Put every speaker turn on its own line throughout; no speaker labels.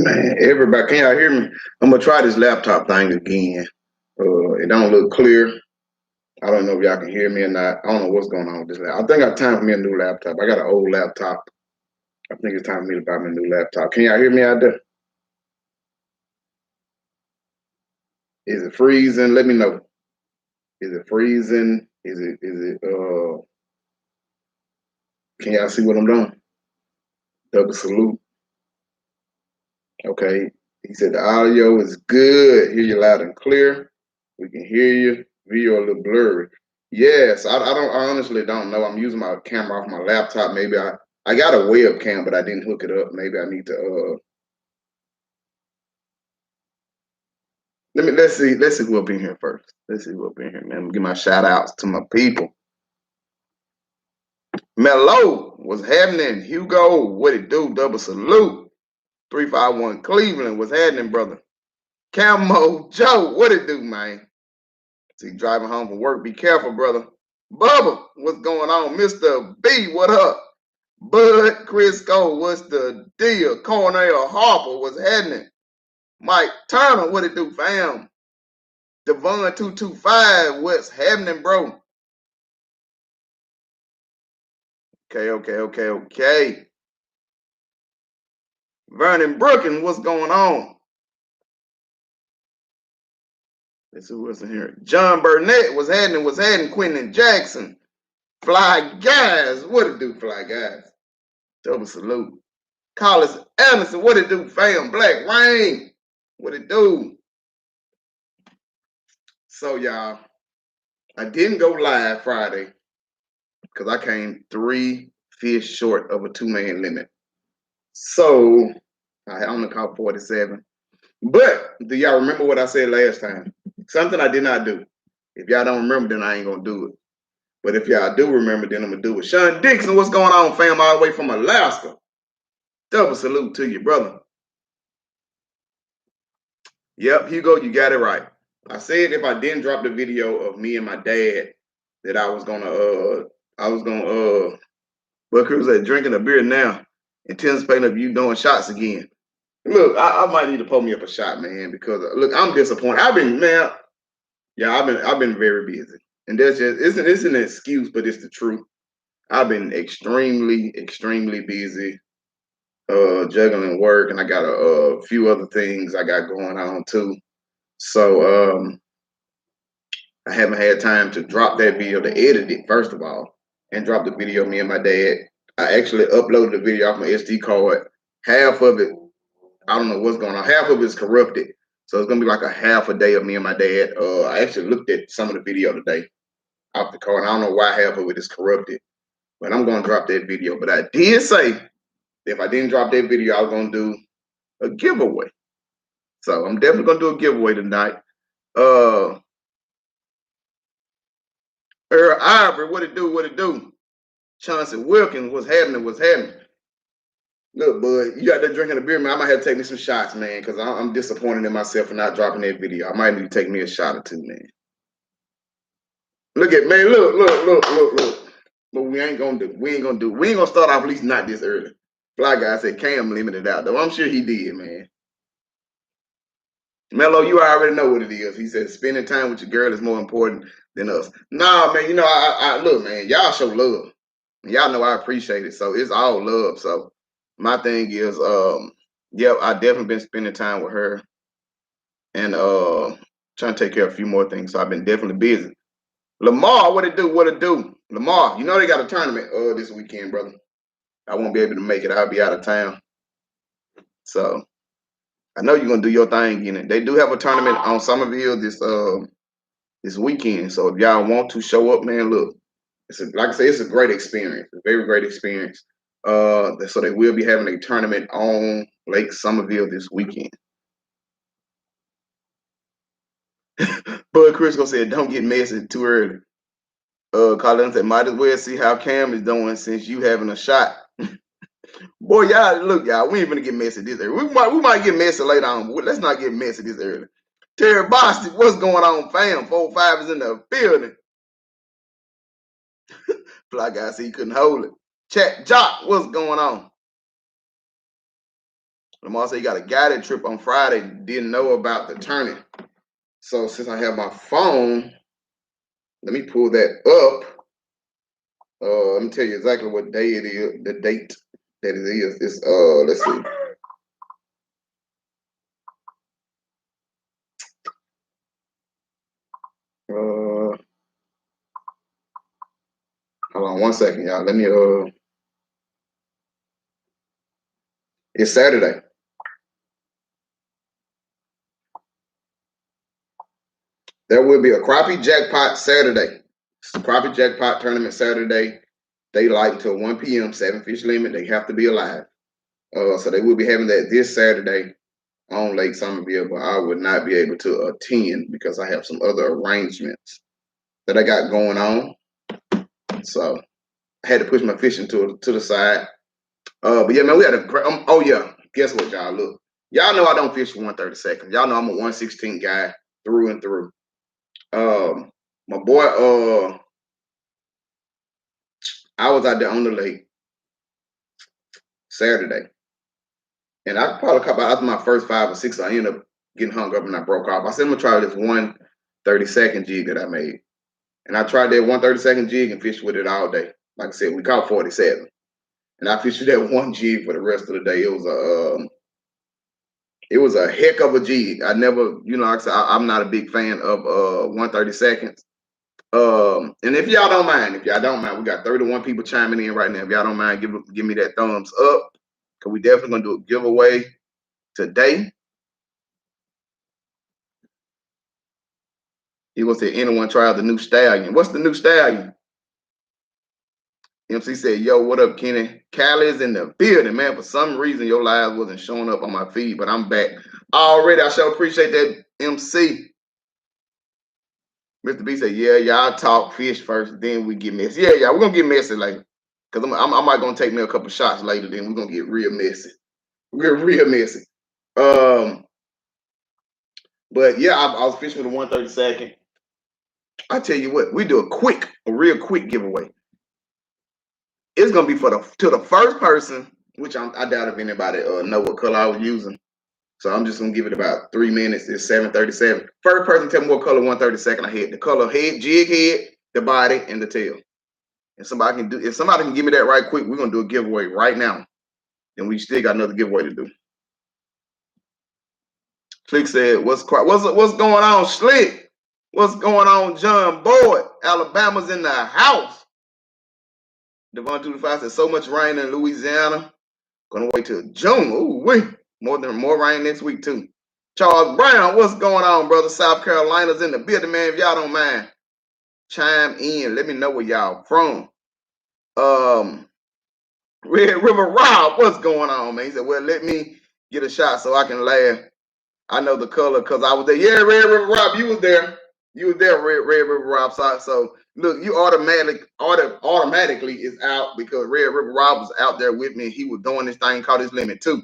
Man, everybody, can y'all hear me? I'm gonna try this laptop thing again. It don't look clear. I don't know if y'all can hear me or not. I don't know what's going on with this laptop. I think it's time for me a new laptop. I got an old laptop. I think it's time for me to buy me a new laptop. Can y'all hear me out there? Is it freezing? Let me know. Is it freezing? Can y'all see what I'm doing? Double salute. Okay. He said the audio is good. Hear you loud and clear. We can hear you. Video a little blurry. Yes, I honestly don't know. I'm using my camera off my laptop. Maybe I got a webcam, but I didn't hook it up. Maybe I need to let's see who up in here first. Let's see who up in here, man. Give my shout outs to my people. Mello, what's happening? Hugo, what it do? Double salute. 351 Cleveland, what's happening, brother? Camo Joe, what it do, man? See, driving home from work. Be careful, brother. Bubba, what's going on? Mr. B, what up? Bud Crisco, what's the deal? Cornell Harper, what's happening? Mike Turner, what it do, fam? Devon 225, what's happening, bro? Okay. Vernon Brookin, what's going on? Let's see what's in here. John Burnett, what's happening? Quentin Jackson. Fly Guys, what it do, Fly Guys? Double salute. Collis Anderson, what it do, fam? Black Rain, what it do? So, y'all, I didn't go live Friday because I came 3 fish short of a 2-man limit. So, I only caught 47. But do y'all remember what I said last time? Something I did not do. If y'all don't remember, then I ain't going to do it. But if y'all do remember, then I'm going to do it. Sean Dixon, what's going on, fam, all the way from Alaska? Double salute to you, brother. Yep, Hugo, you got it right. I said if I didn't drop the video of me and my dad that I was gonna well, Cruz said drinking a beer now, anticipating of you doing shots again. Look, I might need to pull me up a shot, man, because look, I'm disappointed. I've been very busy. And that's just it's an excuse, but it's the truth. I've been extremely busy juggling work, and I got a few other things I got going on too. So I haven't had time to drop that video, to edit it, first of all, and drop the video of me and my dad. I actually uploaded the video off my SD card. Half of it, I don't know what's going on. Half of it is corrupted. So it's going to be like a half a day of me and my dad. I actually looked at some of the video today off the card. I don't know why half of it is corrupted, but I'm going to drop that video. But I did say if I didn't drop that video, I was going to do a giveaway. So I'm definitely going to do a giveaway tonight. Earl Ivory, what it do? Chauncey Wilkins, what's happening? Look, bud, you got that drinking a beer, man. I might have to take me some shots, man, because I'm disappointed in myself for not dropping that video. I might need to take me a shot or two, man. Look. But we ain't gonna start off, at least not this early. Fly Guy said Cam limited out, though. I'm sure he did, man. Mello, you already know what it is. He said spending time with your girl is more important than us. Nah, man, you know, I look, man, y'all show love. Y'all know I appreciate it. So it's all love. So my thing is, yeah, I definitely been spending time with her and trying to take care of a few more things. So I've been definitely busy. Lamar, what it do? Lamar, you know they got a tournament this weekend, brother. I won't be able to make it. I'll be out of town. So I know you're gonna do your thing in it. They do have a tournament on Somerville this weekend. So if y'all want to show up, man, look, like I say, it's a great experience, a very great experience. So they will be having a tournament on Lake Somerville this weekend. Bud Crisco said, "Don't get messy too early." Colin said, "Might as well see how Cam is doing since you having a shot." Boy, y'all, look, y'all, we ain't gonna get messy this early. We might get messy later on, but let's not get messy this early. Terry Bostic, what's going on, fam? 4-5 is in the building. Fly Guy said he couldn't hold it. Chat Jock, what's going on? Lamar said he got a guided trip on Friday. Didn't know about the tourney. So since I have my phone, let me pull that up. Let me tell you exactly what day it is, the date that it is. It's let's see. Hold on one second, y'all. Let me it's Saturday. There will be a crappie jackpot Saturday. Crappie jackpot tournament Saturday. Daylight until 1 p.m. 7 fish limit. They have to be alive. So they will be having that this Saturday on Lake Somerville, but I would not be able to attend because I have some other arrangements that I got going on. So I had to push my fishing to the side. But yeah, man, we had a great. Oh yeah, guess what, y'all? Look, y'all know I don't fish for 130 seconds. Y'all know I'm a 116 guy through and through. My boy, I was out there on the lake Saturday, and I probably caught after my first 5 or 6. I ended up getting hung up and I broke off. I said I'm gonna try this 130-second jig that I made, and I tried that 130-second jig and fished with it all day. Like I said, we caught 47, and I fished that one jig for the rest of the day. It was a heck of a jig. I never, like I said, I'm not a big fan of 130 seconds. And if y'all don't mind, we got 31 people chiming in right now. If y'all don't mind, give me that thumbs up, because we definitely gonna do a giveaway today. He gonna say anyone try out the new stallion. What's the new stallion? MC said, yo, what up, Kenny? Callie's in the building, man. For some reason, your live wasn't showing up on my feed, but I'm back already. I sure appreciate that, MC. Mr. B said, yeah, y'all talk fish first, then we get messy. Yeah, we're going to get messy later. Because I might going to take me a couple shots later, then we're going to get real messy. We're real messy. But yeah, I was fishing with a 130-second. I tell you what, we do a real quick giveaway. It's going to be to the first person, which I doubt if anybody know what color I was using. So I'm just going to give it about 3 minutes. It's 7:37. First person tell me what color 130-second I hit. The color head, jig head, the body, and the tail. If somebody can give me that right quick, we're gonna do a giveaway right now. And we still got another giveaway to do. Slick said, what's going on, Slick? What's going on, John Boyd? Alabama's in the house. Devon 25 said, so much rain in Louisiana. Gonna wait till June. Ooh, wait. More rain next week, too. Charles Brown, what's going on, brother? South Carolina's in the building, man. If y'all don't mind, chime in. Let me know where y'all from. Red River Rob, what's going on, man? He said, well, let me get a shot so I can laugh. I know the color because I was there. Yeah, Red River Rob, you was there. You was there, Red River Rob. So look, you automatically is out because Red River Rob was out there with me. He was doing this thing called his limit too.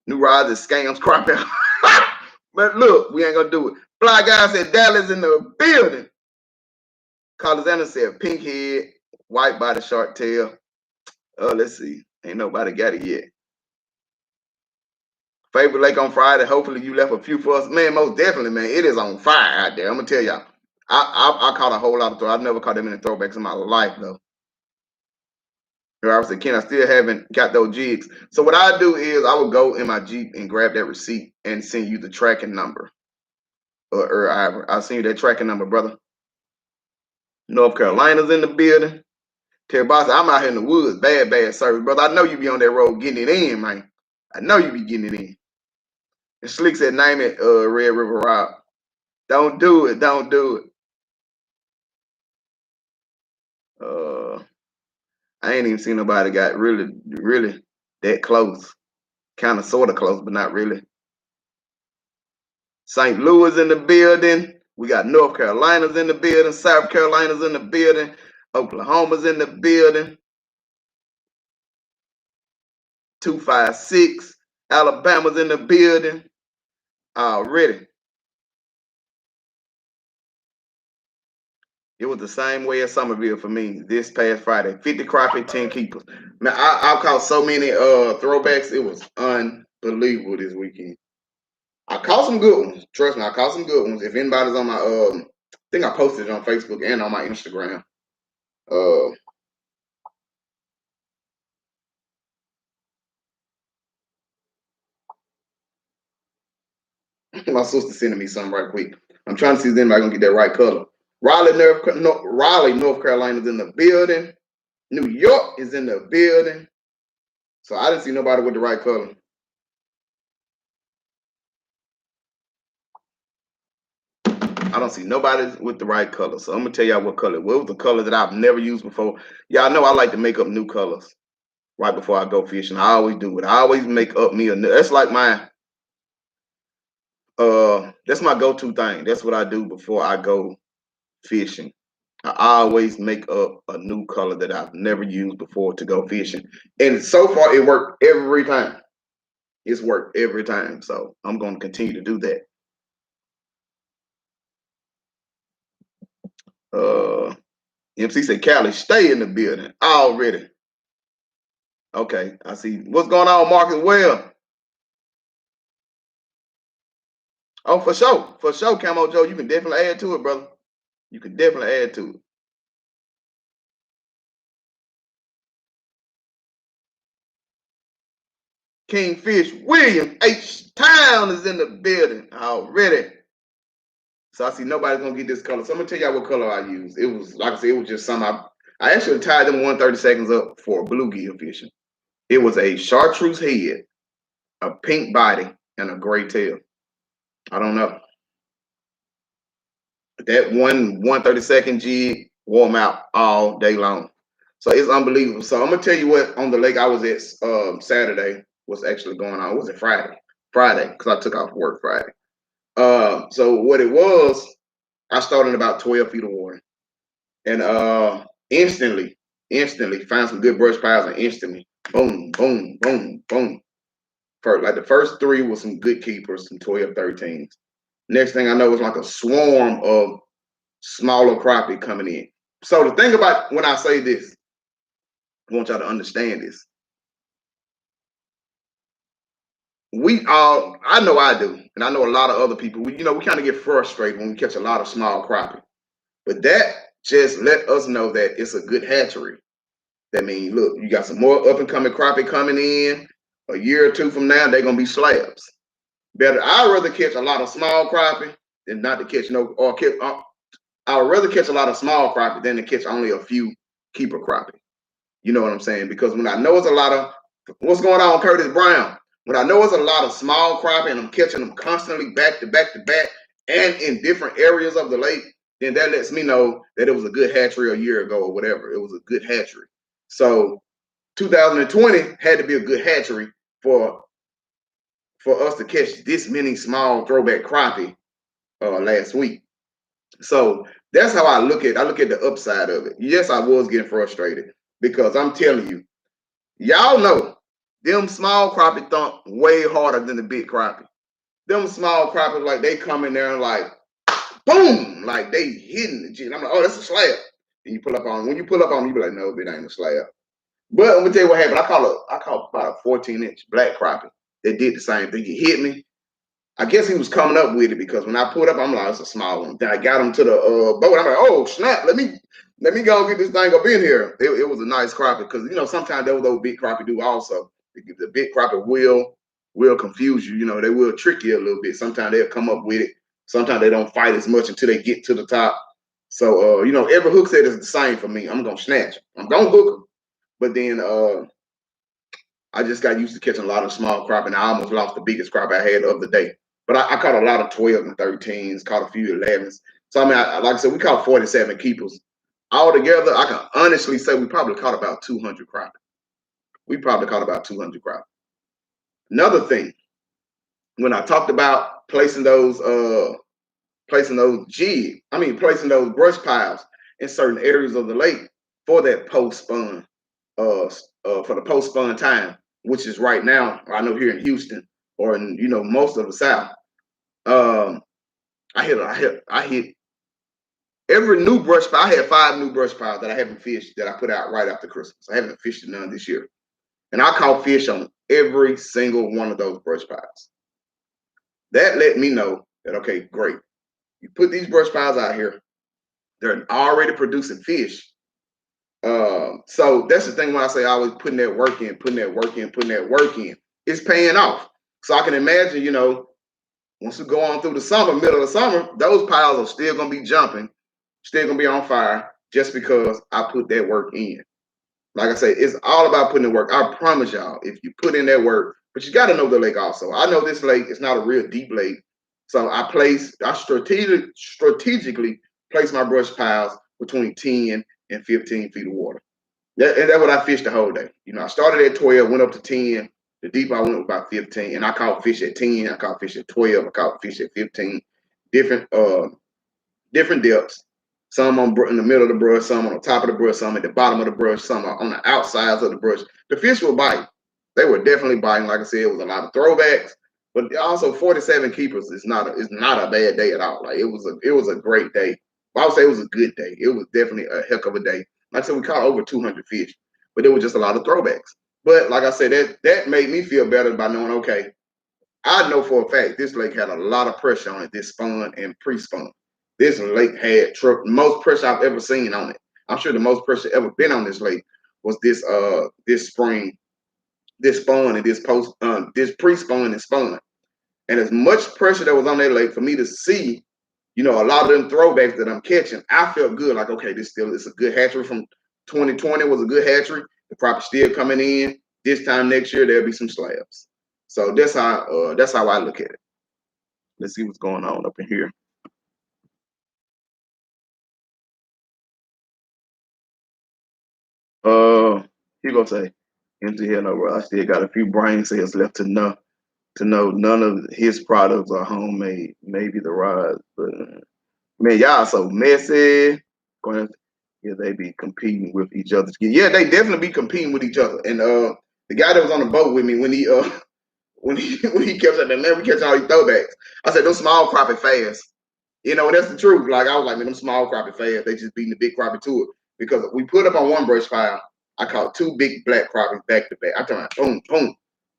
New rides and scams, crop out. But look, we ain't gonna do it. Fly guy said Dallas in the building. Carlos Anderson said pink head, white body, short tail. Let's see. Ain't nobody got it yet. Favorite lake on Friday. Hopefully you left a few for us. Man, most definitely, man. It is on fire out there. I'm gonna tell y'all. I caught a whole lot of throw. I've never caught that many throwbacks in my life though. I said, Ken, I still haven't got those jigs. So what I do is I would go in my Jeep and grab that receipt and send you the tracking number. Or I'll send you that tracking number, brother. North Carolina's in the building. Terry Boss, I'm out here in the woods. Bad service, brother. I know you be on that road getting it in, man. I know you be getting it in. And Slick said, name it Red River Rob. Don't do it. Don't do it. I ain't even seen nobody got really that close. Kind of sort of close, but not really. St. Louis in the building. We got North Carolina's in the building. South Carolina's in the building. Oklahoma's in the building. 256. Alabama's in the building. Already. It was the same way as Somerville for me this past Friday. 50 crappie, 10 keepers. Man, I caught so many throwbacks. It was unbelievable. believable this weekend. I caught some good ones. Trust me, I caught some good ones. If anybody's on my I think I posted it on Facebook and on my Instagram. My sister sending me something right quick. I'm trying to see if anybody gonna get that right color. Raleigh, North Carolina is in the building. New York is in the building. So I didn't see nobody with the right color. I don't see nobody with the right color. So I'm gonna tell y'all what color. What was the color that I've never used before? Y'all know I like to make up new colors right before I go fishing. I always do it. I always make up me a new. That's like that's my go-to thing. That's what I do before I go fishing. I always make up a new color that I've never used before to go fishing. And so far it worked every time. It's worked every time. So I'm gonna continue to do that. MC said Cali, stay in the building already. Okay, I see. What's going on, Marcus? Well, oh, for sure, Camo Joe. You can definitely add to it, brother. You can definitely add to it. Kingfish William H. Town is in the building already. So I see nobody's gonna get this color. So I'm gonna tell y'all what color I used. It was like I said, it was just some I actually tied them 130 seconds up for bluegill fishing. It was a chartreuse head, a pink body, and a gray tail. I don't know. That 132nd jig wore them out all day long. So it's unbelievable. So I'm gonna tell you what on the lake I was at Saturday was actually going on. Was it Friday? Friday, because I took off work Friday. So what it was, I started about 12 feet of water. And instantly found some good brush piles and instantly boom, boom, boom, boom. Like the first three was some good keepers, some 12, 13s. Next thing I know, it's like a swarm of smaller crappie coming in. So the thing about when I say this, I want y'all to understand this. I know I do, and I know a lot of other people, we kind of get frustrated when we catch a lot of small crappie. But that just let us know that it's a good hatchery. That means, look, you got some more up and coming crappie coming in. A year or two from now, they're gonna be slabs. I'd rather catch a lot of small crappie than not to catch I'd rather catch a lot of small crappie than to catch only a few keeper crappie. You know what I'm saying? Because when I know it's a lot of what's going on, Curtis Brown. When I know it's a lot of small crappie and I'm catching them constantly back to back to back and in different areas of the lake, then that lets me know that it was a good hatchery a year ago or whatever. It was a good hatchery. So 2020 had to be a good hatchery for us to catch this many small throwback crappie last week. So that's how I look at the upside of it. Yes, I was getting frustrated because I'm telling you, y'all know them small crappie thump way harder than the big crappie. Them small crappie, like they come in there and like boom, like they hitting the jig. I'm like, oh, that's a slab. And you pull up on when you pull up on them, you be like, no, it ain't a slab. But I'm gonna tell you what happened. I caught about a 14-inch black crappie that did the same thing. He hit me. I guess he was coming up with it because when I pulled up, I'm like, it's a small one. Then I got him to the boat. I'm like, oh snap! Let me go get this thing up in here. It was a nice crappie because sometimes those big crappie do also. The big crappie will confuse you. They will trick you a little bit. Sometimes they'll come up with it. Sometimes they don't fight as much until they get to the top. So every hook set is the same for me. I'm gonna snatch them. I'm gonna hook them. But then I just got used to catching a lot of small crappie, and I almost lost the biggest crappie I had of the day. But I caught a lot of 12 and 13s, caught a few 11s. So, I mean, like I said, we caught 47 keepers. Altogether, I can honestly say we probably caught about 200 crappie. We probably caught about 200 crappie. Another thing, when I talked about placing those placing those brush piles in certain areas of the lake for that post-spawn, for the post-spawn time, which is right now, I know here in Houston or in most of the South. I hit every new brush pile. I had 5 new brush piles that I haven't fished that I put out right after Christmas. I haven't fished none this year. And I caught fish on every single one of those brush piles. That let me know that, okay, great. You put these brush piles out here, they're already producing fish. So that's the thing when I say always putting that work in, putting that work in, putting that work in. It's paying off. So I can imagine, you know, once we go on through the summer, middle of the summer, those piles are still gonna be jumping, still gonna be on fire, just because I put that work in. Like I said, it's all about putting the work. I promise y'all, if you put in that work, but you got to know the lake also. I know this lake is not a real deep lake, so I strategically place my brush piles between 10 and 15 feet of water. And that's what I fished the whole day. You know, I started at 12, went up to 10. The deep I went was about 15, and I caught fish at 10. I caught fish at 12. I caught fish at 15. Different depths. Some in the middle of the brush, some on the top of the brush, some at the bottom of the brush, some on the outsides of the brush. The fish were biting. They were definitely biting. Like I said, it was a lot of throwbacks, but also 47 keepers is not a bad day at all. Like it was a great day. I would say it was a good day. It was definitely a heck of a day. Like I said, we caught over 200 fish, but there was just a lot of throwbacks. But like I said, that made me feel better by knowing, okay, I know for a fact this lake had a lot of pressure on it, this spawn and pre-spawn. This lake had most pressure I've ever seen on it. I'm sure the most pressure ever been on this lake was this spring, this spawn and this pre-spawn and spawn. And as much pressure that was on that lake for me to see, you know, a lot of them throwbacks that I'm catching, I felt good. Like, okay, this still is a good hatchery from 2020 was a good hatchery. The crappie still coming in. This time next year there'll be some slabs. So that's how I look at it. Let's see what's going on up in here. He gonna say, empty head no, I still got a few brain cells left to know none of his products are homemade. Maybe the rods, but man, y'all so messy. Yeah, they be competing with each other. Yeah, they definitely be competing with each other. And the guy that was on the boat with me when he when he kept saying, man, we catch all these throwbacks. I said, those small crappie fast. You know, that's the truth. Like I was like, man, them small crappie fast. They just beating the big crappie to it. Because we put up on one brush pile. I caught two big black crappies back to back. I turned around, boom, boom.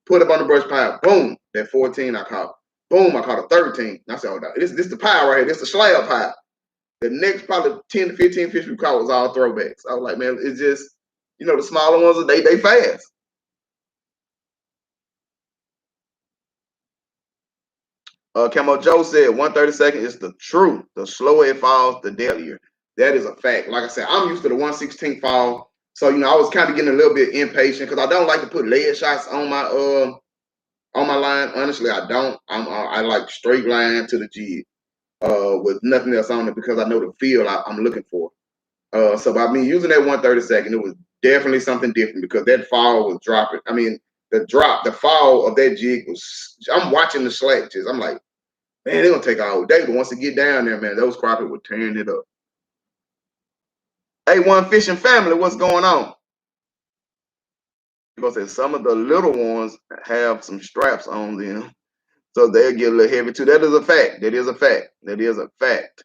Put up on the brush pile, boom. That 14 I caught. Boom, I caught a 13. I said, oh, no, this the pile right here. This the slab pile. The next probably 10 to 15 fish we caught was all throwbacks. I was like, man, it's just, you know, the smaller ones, they fast. Camo Joe said 132nd is the truth. The slower it falls, the deadlier. That is a fact. Like I said, I'm used to the 116 fall. So, you know, I was kind of getting a little bit impatient because I don't like to put lead shots on my line. Honestly, I don't. I like straight line to the jig with nothing else on it because I know the feel I'm looking for. So by me using that 132nd, it was definitely something different because that fall was dropping. I mean, the fall of that jig was, I'm watching the slack jigs. I'm like, man, they're gonna take all day. But once they get down there, man, those crappie were tearing it up. Hey, one fishing family, what's going on? Because some of the little ones have some straps on them, so they'll get a little heavy too. That is a fact. That is a fact. That is a fact.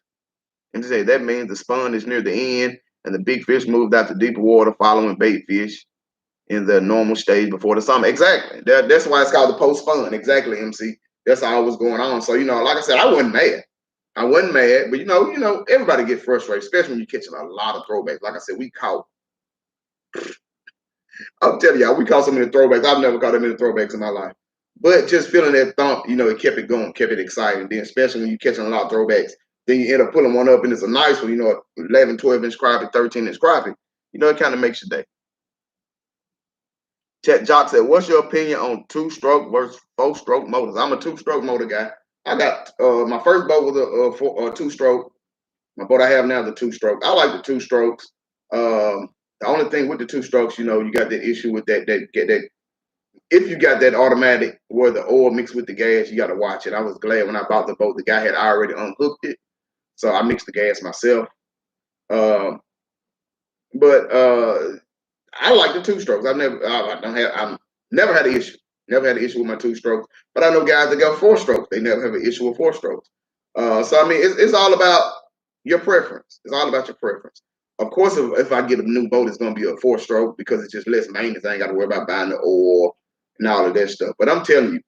And to say that means the spawn is near the end, and the big fish moved out to deeper water, following bait fish in the normal stage before the summer. Exactly. That's why it's called the post spawn. Exactly, MC. That's all was going on. So, you know, like I said, I wasn't mad. I wasn't mad, but you know, everybody get frustrated, especially when you're catching a lot of throwbacks. Like I said, we caught. I'm telling y'all, we caught so many throwbacks. I've never caught that many throwbacks in my life. But just feeling that thump, you know, it kept it going, kept it exciting. Then, especially when you're catching a lot of throwbacks, then you end up pulling one up, and it's a nice one, you know, 11, 12-inch crappie, 13-inch crappie. You know, it kind of makes your day. Chet Jock said, what's your opinion on two-stroke versus four-stroke motors? I'm a two-stroke motor guy. I got my first boat was a two-stroke. My boat I have now is a two-stroke. I like the two strokes. The only thing with the two strokes, you know, you got the issue with that if you got that automatic where the oil mixed with the gas, you got to watch it. I was glad when I bought the boat, the guy had already unhooked it, so I mixed the gas myself. But I like the two strokes. I've never had an issue. Never had an issue with my two strokes. But I know guys that go four strokes. They never have an issue with four strokes. So I mean, it's all about your preference. It's all about your preference. Of course, if I get a new boat, it's gonna be a four stroke because it's just less maintenance. I ain't got to worry about buying the oil and all of that stuff. But I'm telling you,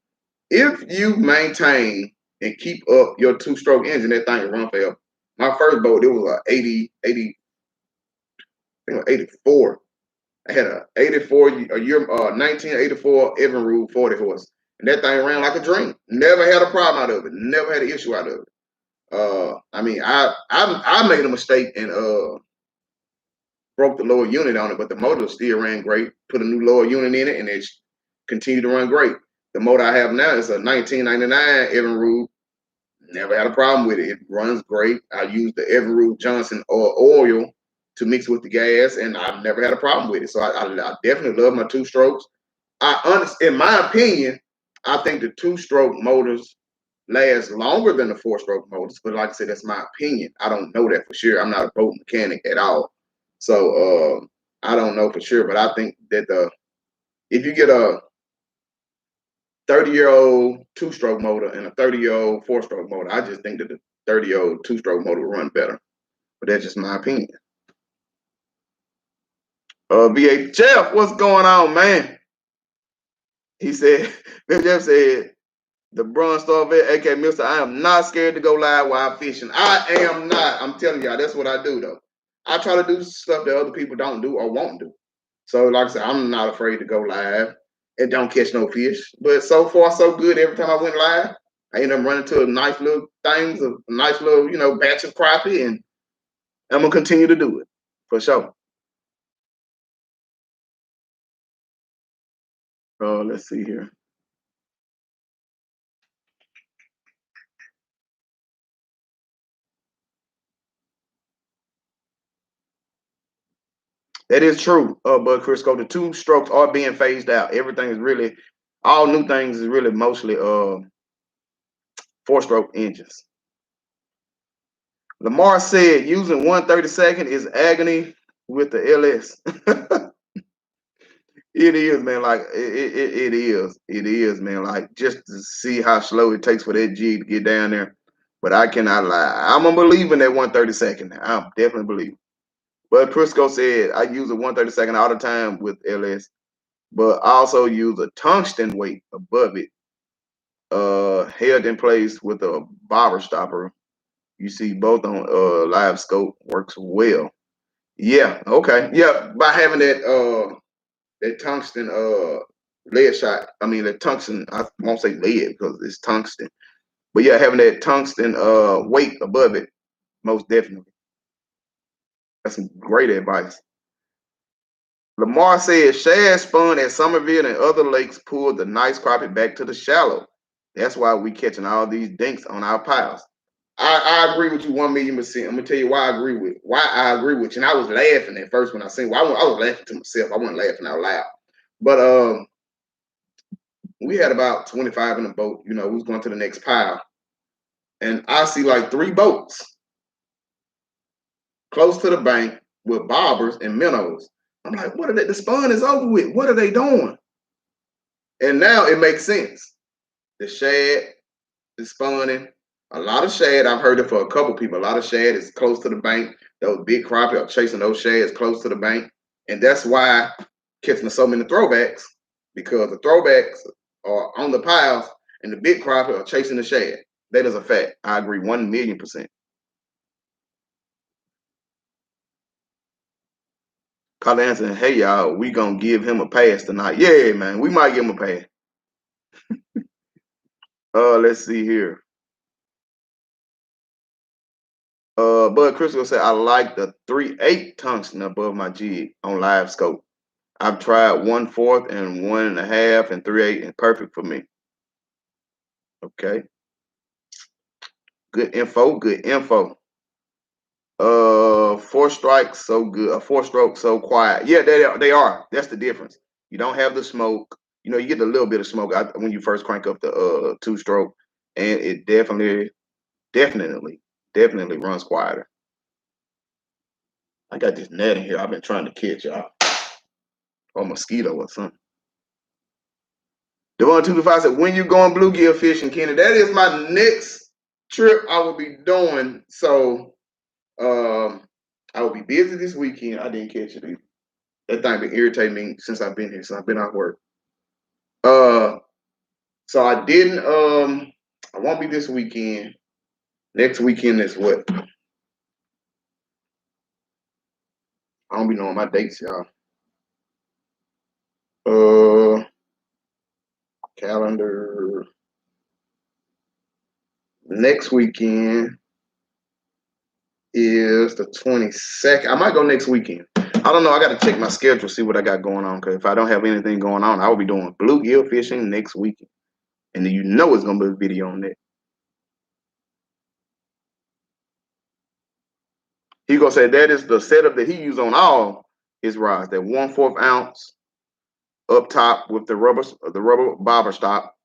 if you maintain and keep up your two-stroke engine, that thing will run forever. My first boat, it was a 80, I think it was 84. I had a 84, a year, 1984 Evinrude 40 horse. And that thing ran like a dream. Never had a problem out of it. Never had an issue out of it. I mean, I made a mistake and broke the lower unit on it, but the motor still ran great. Put a new lower unit in it, and it continued to run great. The motor I have now is a 1999 Evinrude. Never had a problem with it. It runs great. I use the Evinrude Johnson oil to mix with the gas, and I've never had a problem with it. So I definitely love my two strokes. In my opinion, I think the two-stroke motors last longer than the four-stroke motors. But like I said, that's my opinion. I don't know that for sure. I'm not a boat mechanic at all, so I don't know for sure. But I think that if you get a 30-year-old two-stroke motor and a 30-year-old four-stroke motor, I just think that the 30-year-old two-stroke motor will run better. But that's just my opinion. VA Jeff, what's going on, man? He said, Jeff said, the Bronze Star Vet, aka Mister, I am not scared to go live while fishing. I am not. I'm telling y'all, that's what I do though. I try to do stuff that other people don't do or won't do. So, like I said, I'm not afraid to go live and don't catch no fish. But so far, so good. Every time I went live, I end up running to a nice little things, a nice little, batch of crappie, and I'm gonna continue to do it for sure. Let's see here. That is true, but Crisco, the two strokes are being phased out. Everything is really, all new things is really mostly four-stroke engines. Lamar said using 132nd is agony with the LS. It is, man. Like it is. It is, man. Like just to see how slow it takes for that jig to get down there. But I cannot lie. I'm a believer in that 132nd. I'm definitely believing. But Prisco said I use a 132nd all the time with LS, but I also use a tungsten weight above it, held in place with a bobber stopper. You see both on live scope, works well. Yeah, okay. Yeah, by having that tungsten lead shot. I mean the tungsten, I won't say lead because it's tungsten. But yeah, having that tungsten weight above it, most definitely. That's some great advice. Lamar said shad spawn at Somerville and other lakes pulled the nice crappie back to the shallow. That's why we catching all these dinks on our piles. I agree with you 1,000,000%. I'm gonna tell you why I agree with you. And I was laughing at first when I seen. Well, I was laughing to myself. I wasn't laughing out loud. But we had about 25 in the boat. We was going to the next pile, and I see like 3 boats close to the bank with bobbers and minnows. I'm like, what are they? The spawn is over with. What are they doing? And now it makes sense. The shad is spawning. A lot of shad, I've heard it for a couple people. A lot of shad is close to the bank. Those big crappie are chasing those shads close to the bank. And that's why catching so many throwbacks, because the throwbacks are on the piles and the big crappie are chasing the shad. That is a fact. I agree 1,000,000%. Colin answering, hey y'all, we gonna give him a pass tonight. Yeah, man, we might give him a pass. Let's see here. Bud Crystal said, I like the 3/8 tungsten above my jig on live scope. I've tried 1/4 and 1.5 and 3/8 and perfect for me. Okay. Good info, good info. 4 strikes, so good. 4 strokes, so quiet. Yeah, they are. That's the difference. You don't have the smoke. You get a little bit of smoke when you first crank up the 2-stroke, and it definitely runs quieter. I got this net in here. I've been trying to catch y'all. Or mosquito or something. Devon 225 said, when you going bluegill fishing, Kenny? That is my next trip I will be doing. So I will be busy this weekend. I didn't catch it either. That thing been irritating me since I've been here, since I've been out of work. So I didn't. I won't be this weekend. Next weekend is what? I don't be knowing my dates, y'all. Calendar. Next weekend is the 22nd. I might go next weekend. I don't know. I got to check my schedule, see what I got going on. Because if I don't have anything going on, I will be doing bluegill fishing next weekend. And you know it's going to be a video on that. Hugo said that is the setup that he used on all his rods. That 1/4 ounce up top with the rubber bobber stop.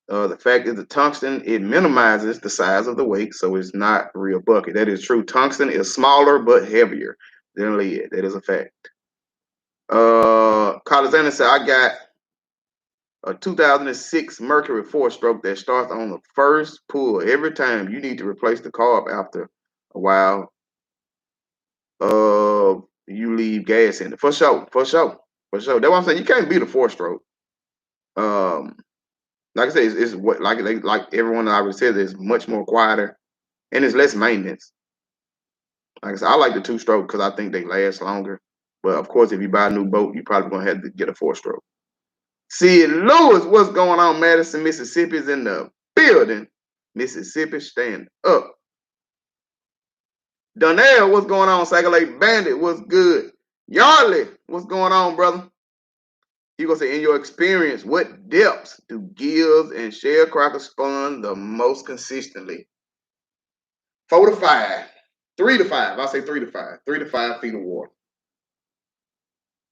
The fact is the tungsten, it minimizes the size of the weight, so it's not real bucket. That is true. Tungsten is smaller but heavier than lead. That is a fact. Carlizana said, I got a 2006 Mercury 4-stroke that starts on the first pull every time. You need to replace the carb after a while. You leave gas in it. For sure. That's what I'm saying. You can't beat a 4-stroke. Like I said, it's what like everyone I already said, it's much more quieter and it's less maintenance. Like I said, I like the 2-stroke because I think they last longer. But of course, if you buy a new boat, you're probably gonna have to get a 4-stroke. See, Lewis, what's going on? Madison, Mississippi is in the building. Mississippi, stand up. Donnell, what's going on? Saga Lake Bandit, what's good? Yardley, what's going on, brother? You gonna say, in your experience, what depths do gills and shellcrackers spawn the most consistently? 4 to 5, 3 to 5. I'll say 3 to 5, 3 to 5 feet of water.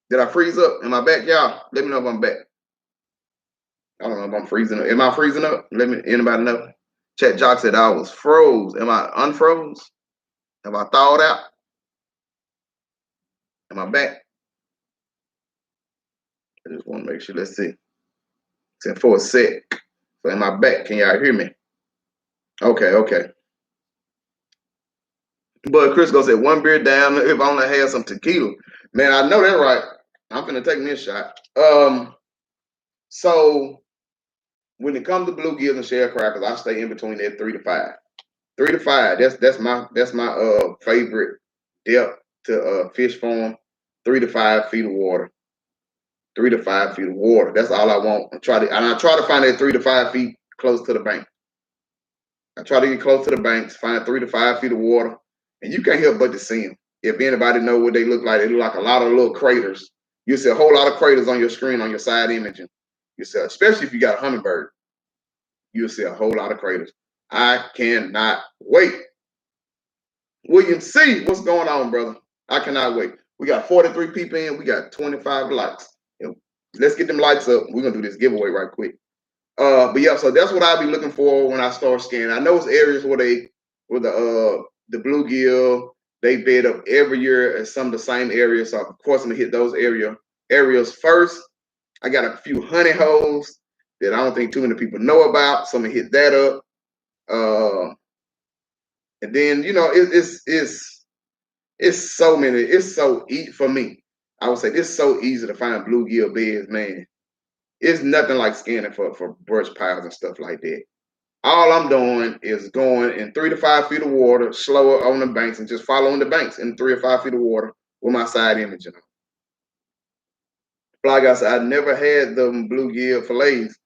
Did I freeze up? Am I back, y'all? Let me know if I'm back. I don't know if I'm freezing up. Am I freezing up? Anybody know? Chat Jock said I was froze. Am I unfroze? Have I thawed out? Am I back? I just want to make sure. Let's see. It's for a sec. So am I back? Can y'all hear me? Okay. But Chris goes said 1 beer down if I only had some tequila. Man, I know that right. I'm gonna take me a shot. So when it comes to bluegills and shellcrackers, I stay in between that 3 to 5. 3 to 5. That's my favorite depth to fish from. 3 to 5 feet of water. 3 to 5 feet of water. That's all I want. I try to find that 3 to 5 feet close to the bank. I try to get close to the banks, find 3 to 5 feet of water, and you can't help but to see them. If anybody know what they look like a lot of little craters. You see a whole lot of craters on your screen on your side imaging. You see, especially if you got a hummingbird, you'll see a whole lot of craters. I cannot wait. William C, what's going on, brother? I cannot wait. We got 43 people in. We got 25 likes. Let's get them lights up. We're gonna do this giveaway right quick. But yeah, so that's what I'll be looking for when I start scanning. I know it's areas where the bluegill, they bed up every year at some of the same areas. So of course I'm gonna hit those areas first. I got a few honey holes that I don't think too many people know about, so I'm gonna hit that up. And then it's so many. It's so easy for me. I would say it's so easy to find bluegill beds, man. It's nothing like scanning for brush piles and stuff like that. All I'm doing is going in 3 to 5 feet of water, slower on the banks, and just following the banks in 3 or 5 feet of water with my side imaging on. Fly guy said, I never had them bluegill fillets.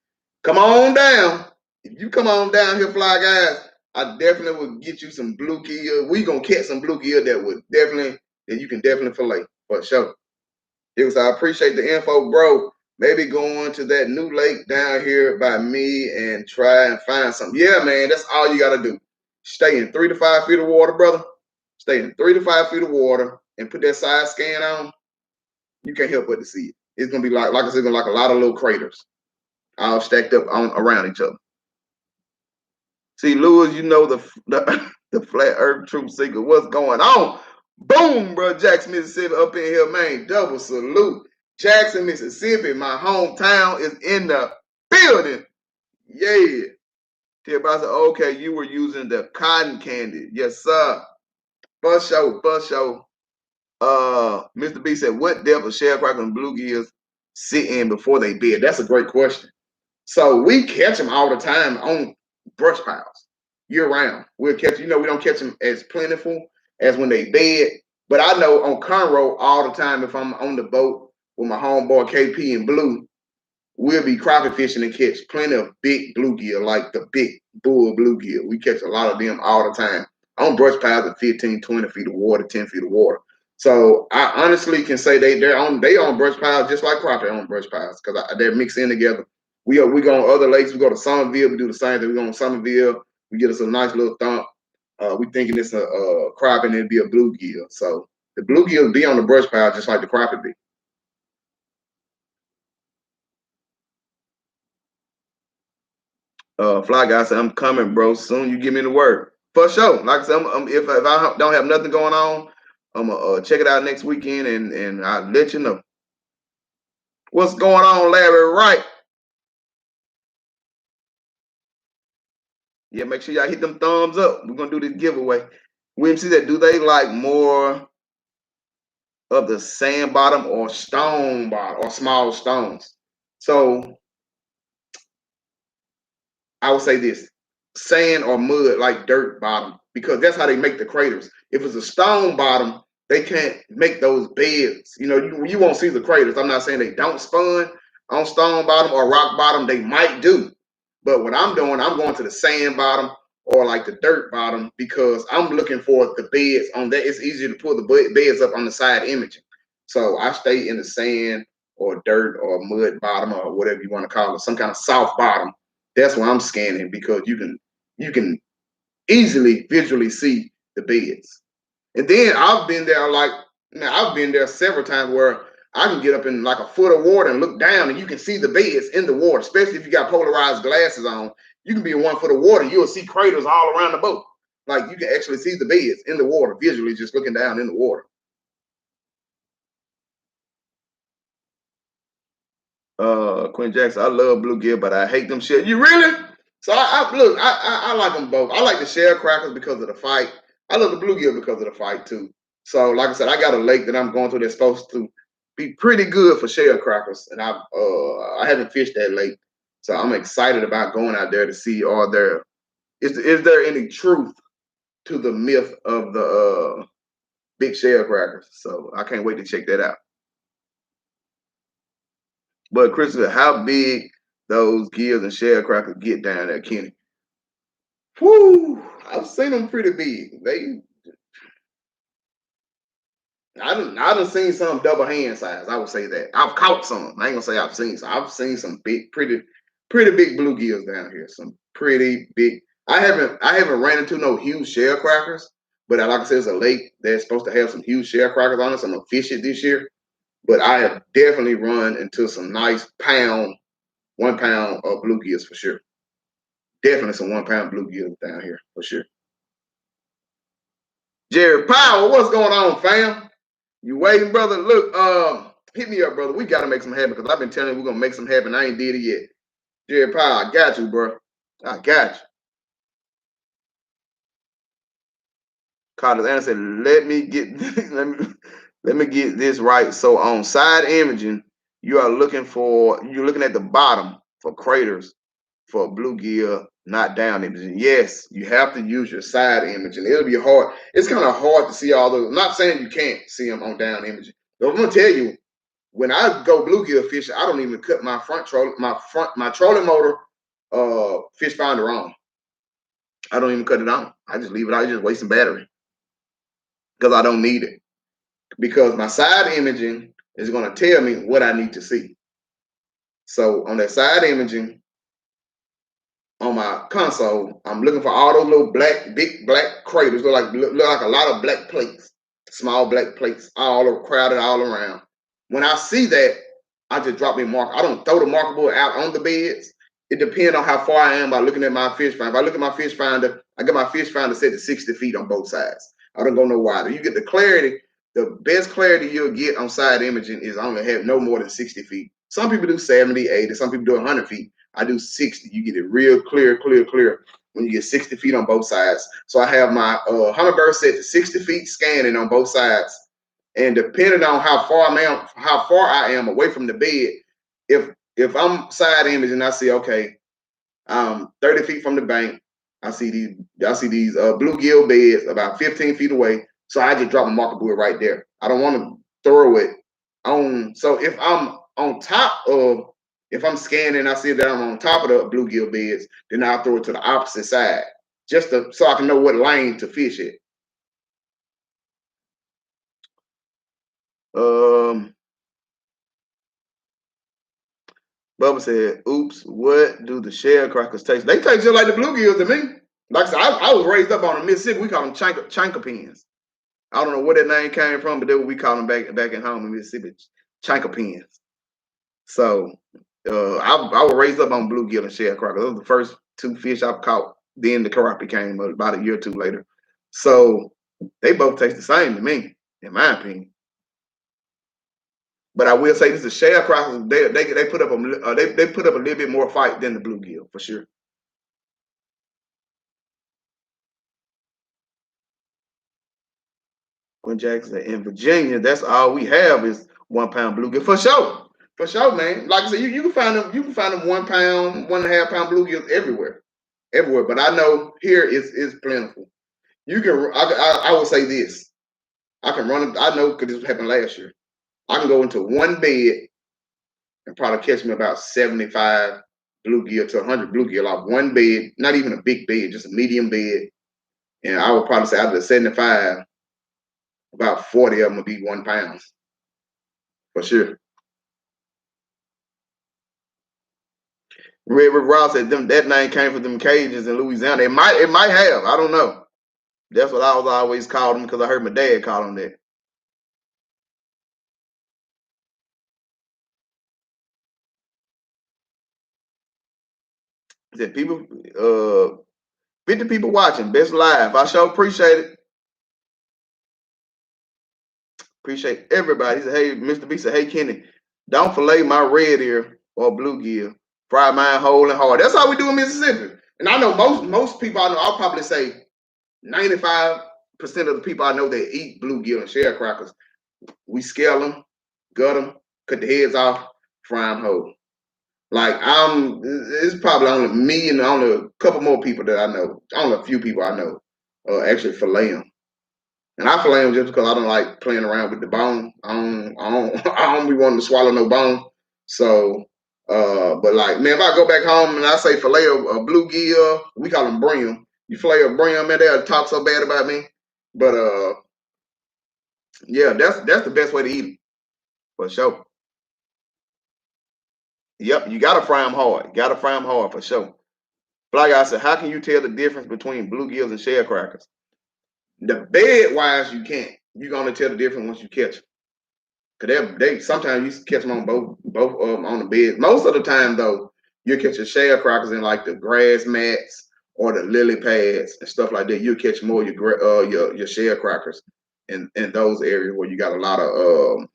Come on down. If you come on down here, Fly guys, I definitely will get you some bluegill. We gonna catch some bluegill that you can definitely fillet for sure. I appreciate the info, bro. Maybe going to that new lake down here by me and try and find something. Yeah, man, that's all you got to do. Stay in 3 to 5 feet of water, brother. Stay in 3 to 5 feet of water and put that side scan on. You can't help but to see it. It's going to be like I said, like a lot of little craters all stacked up around each other. See, Lewis, you know the flat earth truth seeker. What's going on? Boom, bro. Jackson, Mississippi up in here, man. Double salute. Jackson, Mississippi, my hometown, is in the building. Yeah. Everybody said, okay, you were using the cotton candy. Yes, sir. For sure. Mr. B said, what depth of shellcracker and bluegills sit in before they bed? That's a great question. So we catch them all the time on brush piles year round. We'll catch, we don't catch them as plentiful as when they bed. But I know on Conroe all the time, if I'm on the boat with my homeboy KP and Blue, we'll be crappie fishing and catch plenty of big bluegill, like the big bull bluegill. We catch a lot of them all the time on brush piles at 15, 20 feet of water, 10 feet of water. So I honestly can say they're on brush piles just like crappie on brush piles because they're mixed in together. We go on other lakes. We go to Somerville. We do the same thing. We go on Somerville. We get us a nice little thump. We thinking it's a crappie and it'd be a bluegill. So the bluegill be on the brush pile just like the crappie be. Fly guy said, "I'm coming, bro. Soon you give me the word for sure." Like I said, if I don't have nothing going on, I'm gonna check it out next weekend and I'll let you know what's going on, Larry. Right? Yeah, make sure y'all hit them thumbs up. We're gonna do this giveaway. We see that. Do they like more of the sand bottom or stone bottom or small stones? So I would say this: sand or mud, like dirt bottom, because that's how they make the craters. If it's a stone bottom, they can't make those beds. You won't see the craters. I'm not saying they don't spawn on stone bottom or rock bottom. They might do, but what I'm doing, I'm going to the sand bottom or like the dirt bottom because I'm looking for the beds on that. It's easier to pull the beds up on the side imaging. So I stay in the sand or dirt or mud bottom or whatever you want to call it, some kind of soft bottom. That's why I'm scanning because you can easily visually see the beds. And then I've been there several times where I can get up in like a foot of water and look down and you can see the beds in the water, especially if you got polarized glasses on. You can be in 1 foot of water, you'll see craters all around the boat. Like you can actually see the beds in the water visually just looking down in the water. Quinn Jackson, I love bluegill, but I hate them shit. You really? So I like them both. I like the shell crackers because of the fight. I love the bluegill because of the fight too. So like I said, I got a lake that I'm going to that's supposed to be pretty good for shell crackers, and I haven't fished that lake, so I'm excited about going out there to see is there any truth to the myth of the big shell crackers. So I can't wait to check that out. But Christopher, how big those gills and shell crackers get down there, Kenny? Whoo! I've seen them pretty big. I done seen some double hand size. I would say that. I've caught some. I ain't gonna say I've seen some. I've seen some big, pretty big bluegills down here. Some pretty big. I haven't ran into no huge shell crackers, but like I said, it's a lake that's supposed to have some huge shell crackers on it. So I'm gonna fish it this year. But I have definitely run into some nice 1 pound of bluegills for sure. Definitely some 1 pound bluegills down here for sure. Jerry Powell, what's going on, fam? You waiting, brother? Look, hit me up, brother. We gotta make some happen because I've been telling you we're gonna make some happen. I ain't did it yet. Jerry Powell, I got you, bro. I got you. Carlos Anderson said, let me get let me get this right. So on side imaging, you're looking at the bottom for craters for bluegill, not down imaging. Yes, you have to use your side imaging. It'll be hard. It's kind of hard to see all those. I'm not saying you can't see them on down imaging. But I'm gonna tell you, when I go bluegill fishing, I don't even cut my my trolling motor fish finder on. I don't even cut it on. I just leave it out, just wasting battery because I don't need it. Because my side imaging is going to tell me what I need to see. So on that side imaging on my console, I'm looking for all those little big black craters. Look like a lot of black plates, small black plates, all crowded all around. When I see that, I just drop me a marker. I don't throw the marker board out on the beds. It depends on how far I am by looking at my fish finder. If I look at my fish finder, I got my fish finder set to 60 feet on both sides. I don't go no wider. You get the clarity. The best clarity you'll get on side imaging is only have no more than 60 feet. Some people do 70, 80. Some people do 100 feet. I do 60. You get it real clear when you get 60 feet on both sides. So I have my Humminbird set to 60 feet scanning on both sides. And depending on how far I am away from the bed, if if I'm side image and I see, okay, 30 feet from the bank, I see these bluegill beds about 15 feet away. So I just drop a marker buoy right there. I don't want to throw it on. So if I'm on top of, if I'm scanning, I see that I'm on top of the bluegill beds, then I'll throw it to the opposite side, just so I can know what lane to fish it. Bubba said, "Oops, what do the shell crackers taste? They taste just like the bluegills to me. Like I said, I was raised up on the Mississippi. We call them chankapins. I don't know where that name came from, but that's what we call them back at home in Mississippi, chankapins. So I was raised up on bluegill and shell crackers. Those were the first two fish I caught. Then the crappie came about a year or two later. So they both taste the same to me, in my opinion. But I will say this: the shell crackers they put up they put up a little bit more fight than the bluegill for sure. When Jackson in Virginia, that's all we have is 1 pound bluegill for sure, man. Like I said, you can find them 1 pound, 1.5 pound bluegills everywhere. But I know here is plentiful. You can I will say this: I can run. I know because this happened last year. I can go into one bed and probably catch me about 75 bluegill to 100 bluegill off one bed. Not even a big bed, just a medium bed. And I would probably say out of the 75, about 40 of them would be 1 pound for sure. Red River Ross said that name came from them cages in Louisiana. It might have. I don't know. That's what I was always called them because I heard my dad call them that. He said people 50 people watching. Best live. I sure appreciate it. Appreciate everybody. He said, hey, Mr. B said, hey Kenny, don't fillet my red ear or bluegill. Fry mine whole and hard. That's how we do in Mississippi. And I know most people I know, I'll probably say 95% of the people I know that eat bluegill and shell crackers, we scale them, gut them, cut the heads off, fry them whole. Like it's probably only me and only a couple more people that I know. Only a few people I know actually fillet them. And I fillet them just because I don't like playing around with the bone. I don't be wanting to swallow no bone. So, but like, man, if I go back home and I say fillet a bluegill, we call them brim. You fillet a brim, man, they'll talk so bad about me. But yeah, that's the best way to eat them for sure. Yep, you gotta fry them hard. You gotta fry them hard for sure. But like I said, how can you tell the difference between bluegills and shell crackers? The bed wise, you can't. You're gonna tell the difference once you catch them. Cause they sometimes you catch them on both of them on the bed. Most of the time though, you catch your shell crackers in like the grass mats or the lily pads and stuff like that. You catch more of your shell crackers in those areas where you got a lot of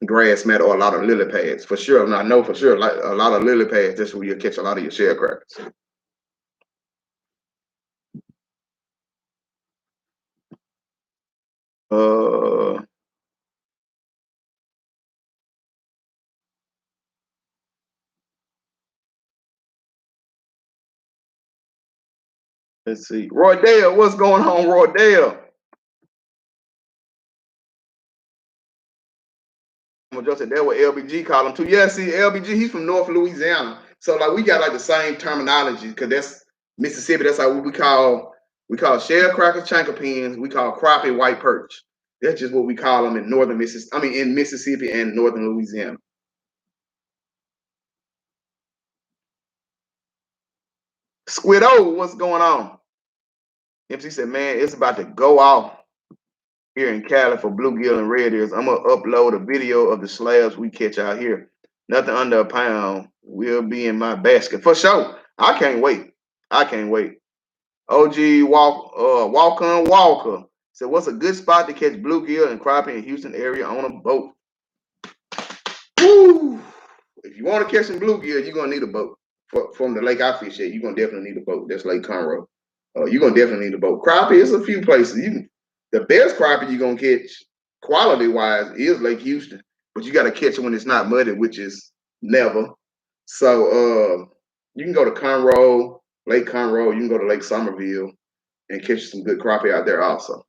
grass mat or a lot of lily pads for sure. And I know for sure like a lot of lily pads. That's where you catch a lot of your shell crackers. Let's see. Roy Dale, what's going on, Roy Dale? Just said that what LBG call him too. Yeah, see, LBG, he's from North Louisiana. So like we got like the same terminology because that's Mississippi. That's how we call shell crackers chankapins. We call crappie white perch. That's just what we call them in northern Mississippi. I mean in Mississippi and northern Louisiana. Squiddo, what's going on? MC said, man, it's about to go off here in Cali for bluegill and red ears. I'm gonna upload a video of the slabs we catch out here. Nothing under a pound will be in my basket for sure. I can't wait. I can't wait. OG Walker said, what's a good spot to catch bluegill and crappie in Houston area on a boat? Woo! If you want to catch some bluegill, you're gonna need a boat. From the lake I fish at, you're gonna definitely need a boat. That's Lake Conroe. You're gonna definitely need a boat. Crappie is a few places. The best crappie you're gonna catch quality wise is Lake Houston, but you got to catch it when it's not muddy, which is never. So you can go to Conroe, Lake Conroe. You can go to Lake Somerville and catch some good crappie out there also.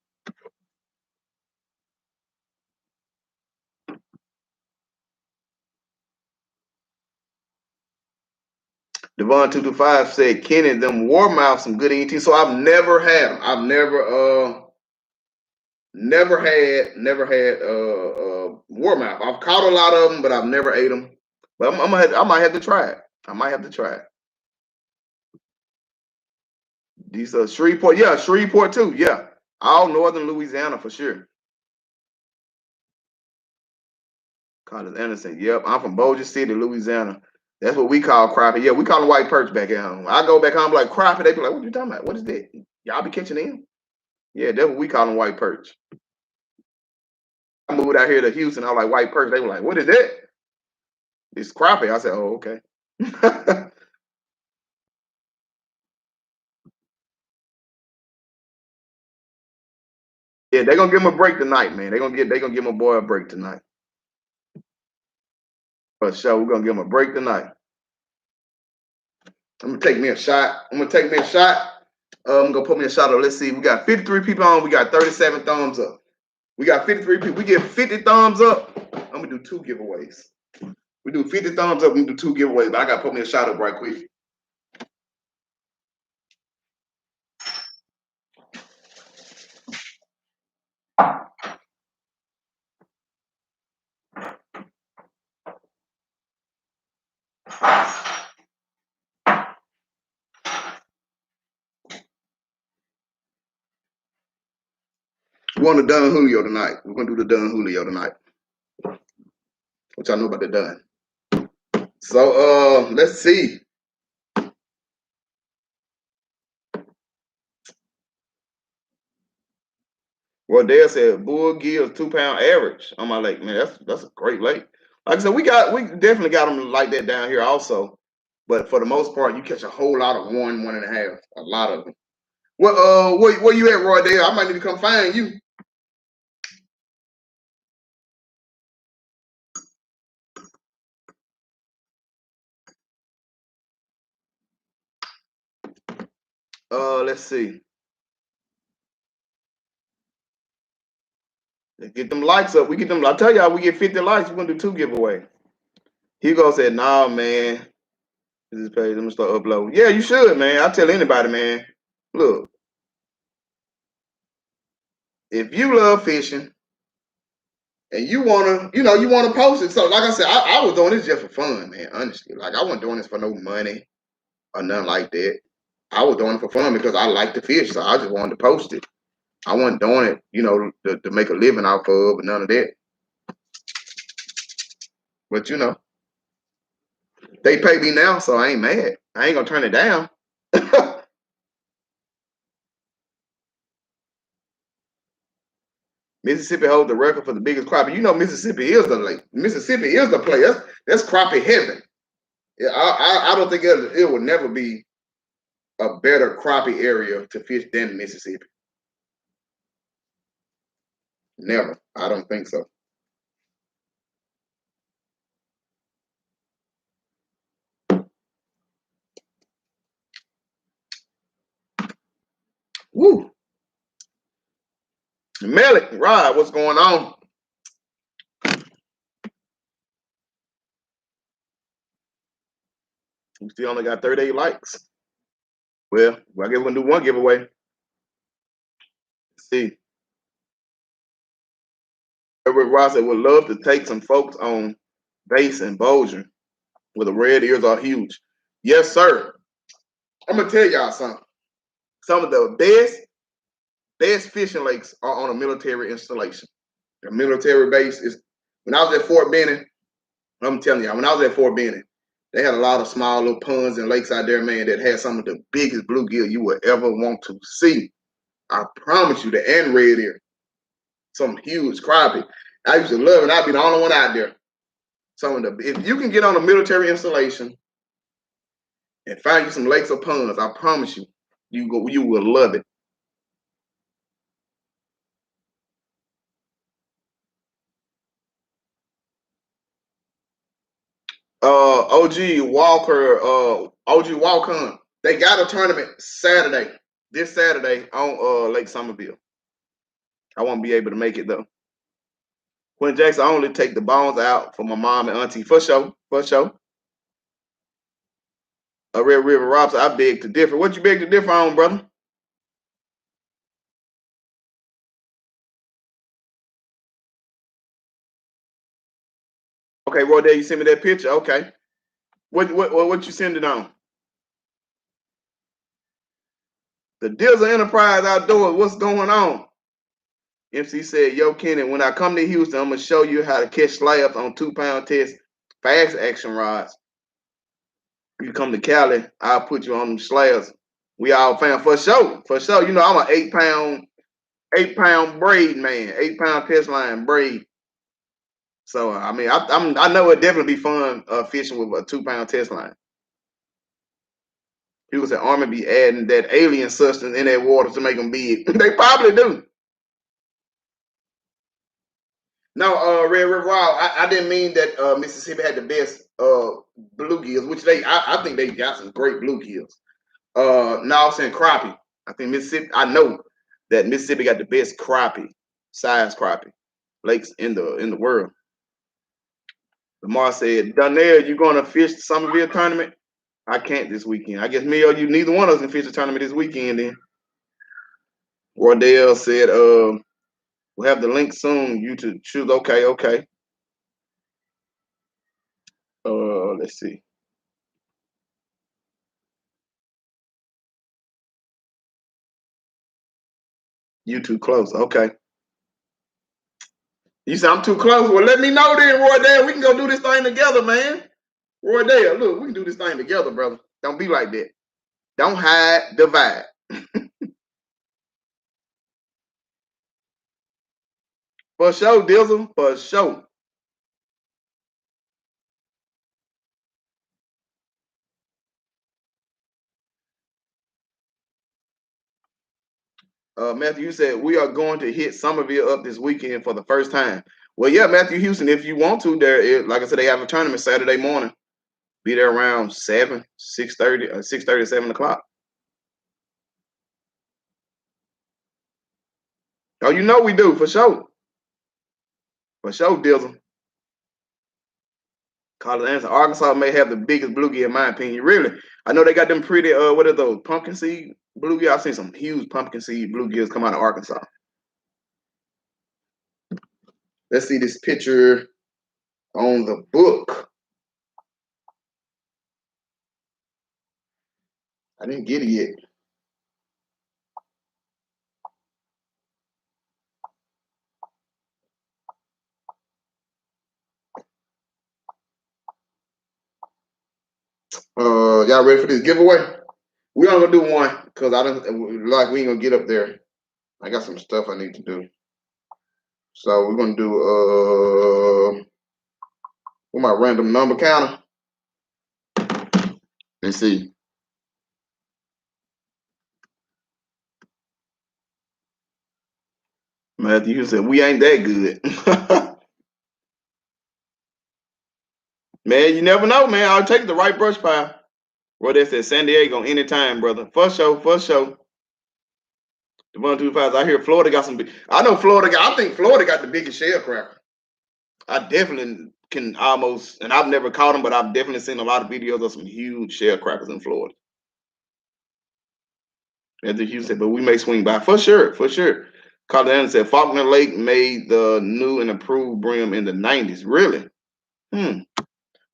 Devon225 said Kenny them warmouth some good eating. So I've never had them. I've never had warmouth. I've caught a lot of them, but I've never ate them. But I might have to try it. I might have to try it. These are Shreveport, yeah, Shreveport too, yeah. All northern Louisiana for sure. Carlos Anderson, yep. I'm from Bossier City, Louisiana. That's what we call crappie. Yeah, we call them white perch back at home. I go back home like crappie. They be like, "What you talking about? What is that? Y'all be catching them?" Yeah, that's what we call them, white perch. I moved out here to Houston. I was like, white perch. They were like, "What is that?" It's crappie. I said, "Oh, okay." Yeah, they're gonna give him a break tonight, man. They're gonna give my boy a break tonight. For sure, we're gonna give him a break tonight. I'm gonna take me a shot. I'm gonna put me a shot up. Let's see. We got 53 people on. We got 37 thumbs up. We got 53 people. We get 50 thumbs up. I'm gonna do 2 giveaways. We do 50 thumbs up. We do 2 giveaways. But I gotta put me a shot up right quick. We're on the Don Julio tonight. We're gonna do the Don Julio tonight. Which I know about the Don. So let's see. Well, Dale said Bluegills 2-pound average on my lake. Man, that's a great lake. Like I said, we definitely got them like that down here also. But for the most part, you catch a whole lot of 1.5, a lot of them. Well, where you at, Roy Dale? I might need to come find you. Let's see. Let's get them likes up. We get them. I tell y'all, we get 50 likes. We're gonna do 2 giveaway. Hugo said, "Nah, man. This is page. I'm gonna start uploading." Yeah, you should, man. I tell anybody, man. Look, if you love fishing and you wanna post it. So, like I said, I was doing this just for fun, man. Honestly, like I wasn't doing this for no money or nothing like that. I was doing it for fun because I like to fish, so I just wanted to post it. I wasn't doing it, to make a living off of, but none of that. But they pay me now, so I ain't mad. I ain't gonna turn it down. Mississippi holds the record for the biggest crappie. Mississippi is the lake. Mississippi is the place. That's crappie heaven. Yeah, I don't think it will never be a better crappie area to fish than Mississippi. Never. I don't think so. Woo. Malik, Rod, what's going on? We still only got 38 likes. Well, I guess we're gonna do 1 giveaway. Let's see. Edward Ross said would love to take some folks on base and Bossier where the red ears are huge. Yes, sir. I'm gonna tell y'all something. Some of the best fishing lakes are on a military installation. The military base is when I was at Fort Benning, I'm telling y'all, when I was at Fort Benning, they had a lot of small little ponds and lakes out there, man, that had some of the biggest bluegill you would ever want to see. I promise you, and red ear. Some huge crappie. I used to love it. I'd be the only one out there. If you can get on a military installation and find you some lakes or ponds, I promise you, you will love it. OG Walker, OG Walker. They got a tournament Saturday. This Saturday on Lake Somerville. I won't be able to make it though. Quinn Jackson, I only take the bones out for my mom and auntie. For sure. For sure. A Red River Robson, I beg to differ. What you beg to differ on, brother? Okay, Rodell, you send me that picture. Okay. What you send it on? The Dizzle Enterprise Outdoors. What's going on? MC said, yo, Kenny, when I come to Houston, I'm gonna show you how to catch slabs on 2-pound test fast action rods. You come to Cali, I'll put you on them slabs. We all fan for sure. For sure. You know, I'm an 8-pound braid man, 8-pound test line braid. So I mean, I know it'd definitely be fun fishing with a 2-pound test line. People say Army be adding that alien substance in that water to make them big. They probably do. No, Red River Wild. I didn't mean that Mississippi had the best bluegills, which I think they got some great bluegills. No, I'm saying crappie. I think Mississippi. I know that Mississippi got the best crappie, size crappie lakes in the world. Lamar said, Donnell, you going to fish the Somerville tournament? I can't this weekend. I guess me or you, neither one of us can fish the tournament this weekend then. Wardell said, we'll have the link soon. You to choose. Okay, okay. Let's see. You too close. Okay. You said I'm too close. Well, let me know then, Wardell. We can go do this thing together, man. Wardell, look, we can do this thing together, brother. Don't be like that. Don't hide, divide. For sure, Dizzle. For sure. Matthew, you said we are going to hit Somerville up this weekend for the first time. Well, yeah, Matthew Houston, if you want to, like I said, they have a tournament Saturday morning. Be there around 7, 6:30, 6:30, 7 o'clock. Oh, you know we do, for sure. For sure, Dizzle. College answer. Arkansas may have the biggest bluegill in my opinion. Really. I know they got them pretty, what are those, pumpkin seed bluegill? I've seen some huge pumpkin seed bluegills come out of Arkansas. Let's see this picture on the book. I didn't get it yet. Y'all ready for this giveaway? We only gonna do one because I don't like we ain't gonna get up there. I got some stuff I need to do. So we're gonna do with my random number counter. Let's see. Matthew said we ain't that good. Man, you never know, man. I'll take the right brush pile. Well, they said San Diego anytime, brother. For sure, for sure. The 125. I hear Florida got some big. I know Florida got. I think Florida got the biggest shell cracker. I definitely can almost, and I've never caught them, but I've definitely seen a lot of videos of some huge shell crackers in Florida. As the Houston, but we may swing by for sure, for sure. Colin said Faulkner Lake made the new and improved brim in the 90s. Really?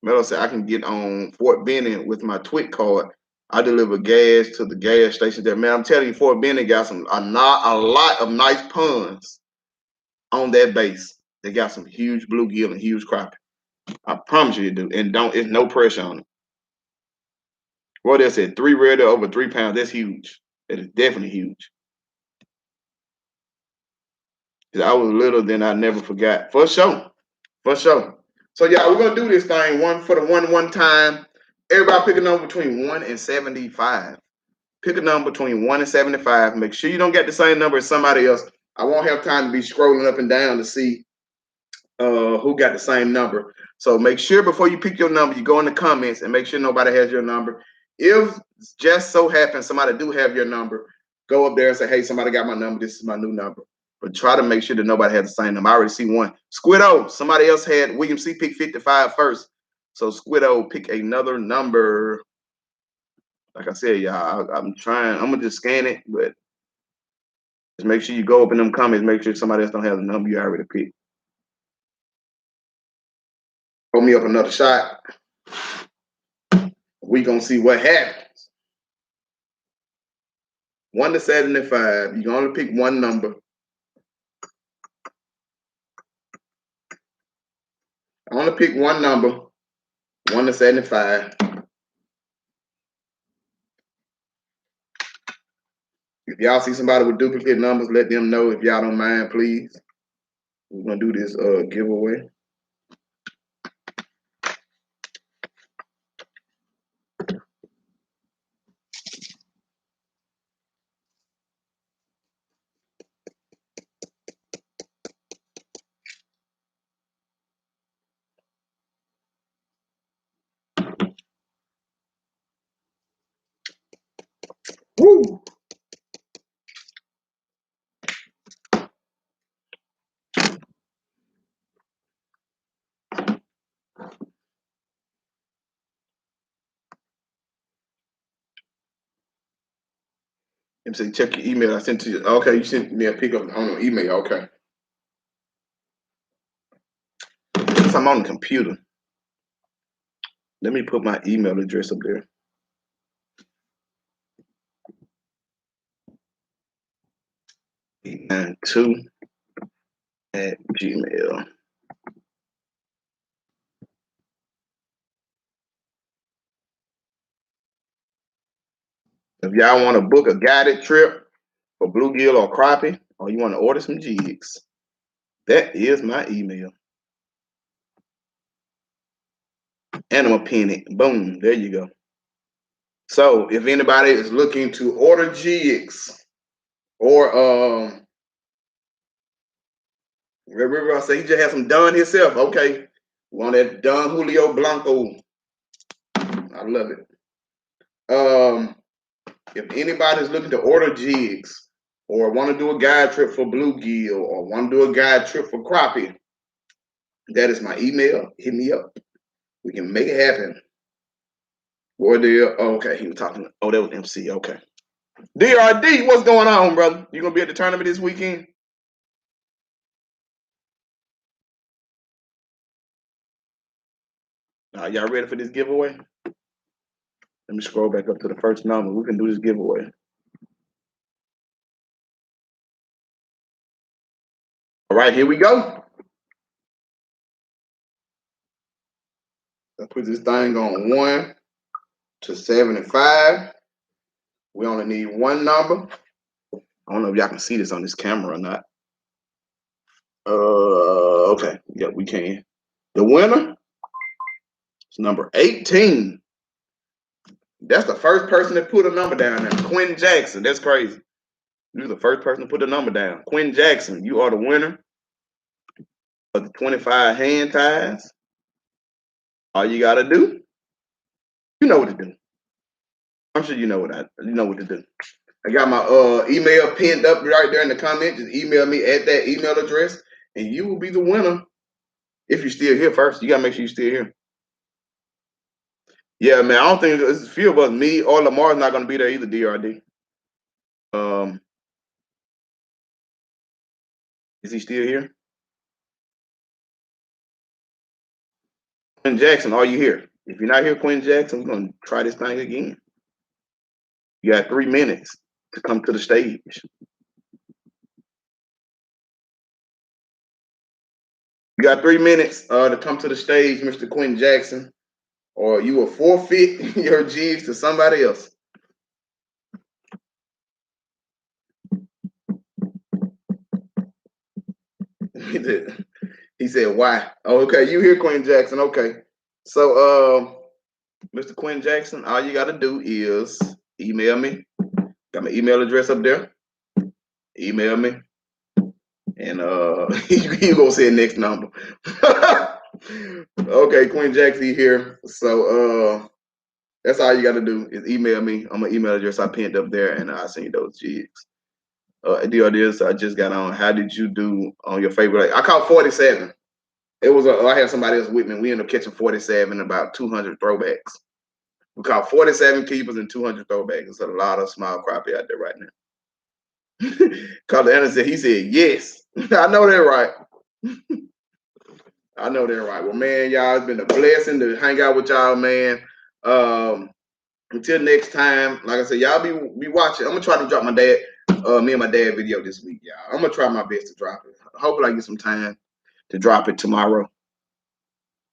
Melo said I can get on Fort Benning with my TWIC card. I deliver gas to the gas station there. Man, I'm telling you, Fort Benning got a lot of nice ponds on that base. They got some huge bluegill and huge crappie. I promise you, do. And it's no pressure on it. Well, they said 3 red over 3 pounds. That's huge. That is definitely huge. I was little, then I never forgot. For sure. For sure. So yeah, we're gonna do this thing one time. Everybody pick a number between 1 and 75. Pick a number between 1 and 75. Make sure you don't get the same number as somebody else. I won't have time to be scrolling up and down to see who got the same number. So make sure before you pick your number, you go in the comments and make sure nobody has your number. If just so happens somebody do have your number, go up there and say, hey, somebody got my number. This is my new number. But try to make sure that nobody has the same number. I already see one. Squiddo, somebody else had William C. pick 55 first. So Squiddo, pick another number. Like I said, y'all, I'm trying. I'm gonna just scan it, but just make sure you go up in them comments. Make sure somebody else don't have the number you already picked. Throw me up another shot. We gonna see what happens. 1 to 75. You can only pick one number. I only pick one number. 1 to 75. If y'all see somebody with duplicate numbers, let them know if y'all don't mind, please. We're gonna do this giveaway. Woo! Let me say, check your email. I sent to you. Okay, you sent me a pickup on your email. Okay. Since I'm on the computer, let me put my email address up there. 892@gmail. If y'all want to book a guided trip for Bluegill or Crappie, or you want to order some jigs, that is my email. And I'm a pin it. Boom. There you go. So if anybody is looking to order jigs or River, I say he just had some done himself. Okay. Want that Don Julio Blanco. I love it. If anybody's looking to order jigs or want to do a guide trip for Bluegill or want to do a guide trip for Crappie, that is my email. Hit me up. We can make it happen. Or okay, he was talking. Oh, that was MC. Okay. DRD, what's going on, brother? You gonna be at the tournament this weekend? Y'all ready for this giveaway? Let me scroll back up to the first number. We can do this giveaway. All right, here we go. Let's put this thing on 1 to 75. We only need one number. I don't know if y'all can see this on this camera or not. Okay. Yeah, we can. The winner is number 18. That's the first person that put a number down there. Quinn Jackson. That's crazy. You're the first person to put a number down. Quinn Jackson, you are the winner of the 25 hand ties. All you gotta do, you know what to do. I'm sure you know what to do. I got my email pinned up right there in the comment. Just email me at that email address, and you will be the winner. If you're still here first, you gotta make sure you're still here. Yeah, man. I don't think there's a few of us. Me or Lamar's not gonna be there either. DRD. Is he still here? Quinn Jackson, are you here? If you're not here, Quinn Jackson, we're gonna try this thing again. You got 3 minutes to come to the stage. You got 3 minutes to come to the stage, Mr. Quinn Jackson, or you will forfeit your jigs to somebody else. He said, why? Oh, okay, you hear Quinn Jackson. Okay. So Mr. Quinn Jackson, all you gotta do is email me. Got my email address up there. Email me. And you gonna say next number. Okay, Queen Jaxie here. So that's all you gotta do is email me. I'm gonna email address I pinned up there, and I'll send you those jigs. The idea is I just got on. How did you do on your favorite? I caught 47. It was I had somebody else with me. We ended up catching 47, about 200 throwbacks. We caught 47 keepers and 200 throwbacks. It's a lot of small crappie out there right now. Called the analyst said, he said yes. I know that right. I know that right. Well, man, y'all, it's been a blessing to hang out with y'all, man. Until next time, like I said, y'all be watching. I'm gonna try to drop me and my dad video this week, y'all. I'm gonna try my best to drop it. Hopefully, I get some time to drop it tomorrow.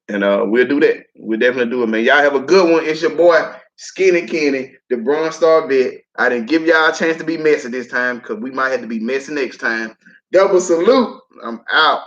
And we'll do that. We'll definitely do it, man. Y'all have a good one. It's your boy, Skinny Kenny, the Bronze Star Vet. I didn't give y'all a chance to be messy this time because we might have to be messy next time. Double salute. I'm out.